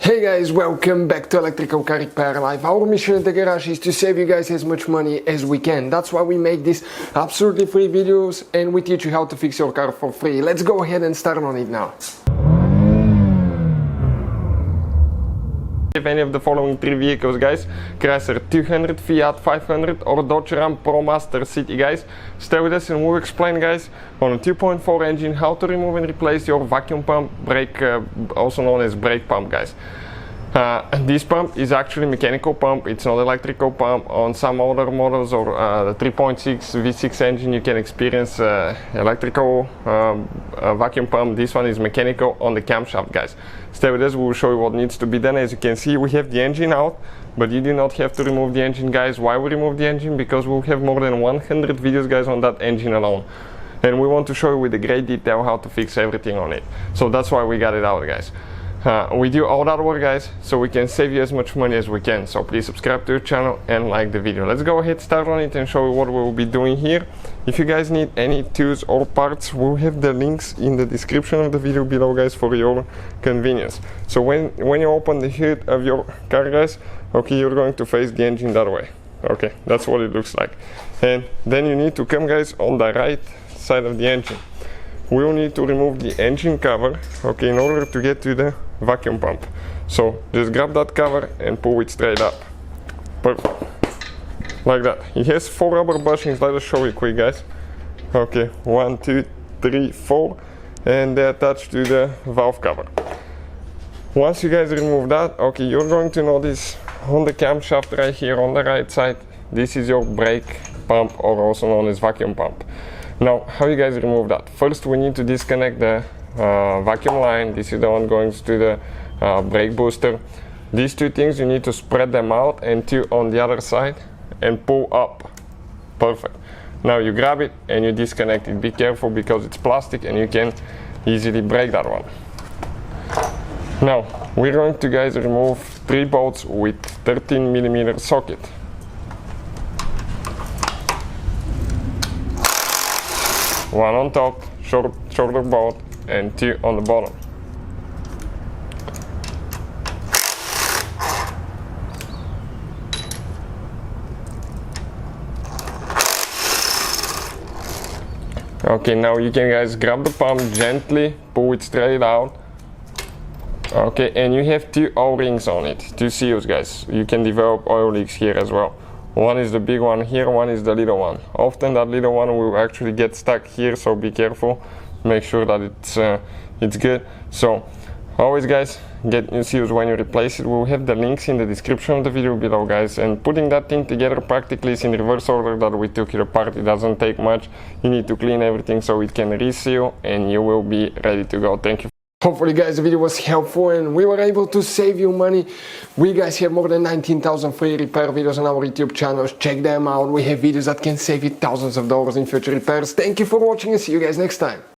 Hey guys, welcome back to Electrical Car Repair Live. Our mission at the garage is to save you guys as much money as we can. That's why we make these absolutely free videos and we teach you how to fix your car for free. Let's go ahead and start on it now. If any of the following three vehicles, guys, Chrysler 200, Fiat 500 or Dodge Ram ProMaster City, guys, stay with us and we'll explain, guys, on a 2.4 engine how to remove and replace your vacuum pump, brake, also known as brake pump, guys. This pump is actually mechanical pump, it's not electrical pump. On some older models or the 3.6 V6 engine you can experience electrical vacuum pump. This one is mechanical on the camshaft, guys. Stay with us, we will show you what needs to be done. As you can see, we have the engine out, but you do not have to remove the engine, guys. Why we remove the engine? Because we'll have more than 100 videos, guys, on that engine alone. And we want to show you with a great detail how to fix everything on it. So that's why we got it out, guys. We do all that work, guys, so we can save you as much money as we can. So please subscribe to our channel and like the video. Let's go ahead, start on it and show you what we'll be doing here. If you guys need any tools or parts, we'll have the links in the description of the video below, guys, for your convenience. So when you open the hood of your car, guys, okay, you're going to face the engine that way. Okay, that's what it looks like. And then you need to come, guys, on the right side of the engine. We will need to remove the engine cover, okay, in order to get to the vacuum pump. So just grab that cover and pull it straight up. Perfect. Like that. It has 4 rubber bushings. Let us show you quick, guys. Okay, 1, 2, 3, 4, and they're attached to the valve cover. Once you guys remove that, okay, you're going to notice on the camshaft right here on the right side, this is your brake pump, or also known as vacuum pump. Now, how you guys remove that? First, we need to disconnect the vacuum line. This is the one going to the brake booster. These two things, you need to spread them out and two on the other side and pull up. Perfect. Now you grab it and you disconnect it. Be careful because it's plastic and you can easily break that one. Now, we're going to, guys, remove 3 bolts with 13mm socket. One on top, shorter bolt, and 2 on the bottom. Okay, now you can, guys, grab the pump gently, pull it straight out. Okay, and you have 2 O-rings on it, 2 seals, guys. You can develop oil leaks here as well. One is the big one here, one is the little one. Often that little one will actually get stuck here, so be careful. Make sure that it's good. So always, guys, get new seals when you replace it. We'll have the links in the description of the video below, guys. And putting that thing together practically is in reverse order that we took it apart. It doesn't take much. You need to clean everything so it can reseal and you will be ready to go. Thank you. Hopefully, guys, the video was helpful and we were able to save you money. We, guys, have more than 19,000 free repair videos on our YouTube channels. Check them out. We have videos that can save you thousands of dollars in future repairs. Thank you for watching and see you guys next time.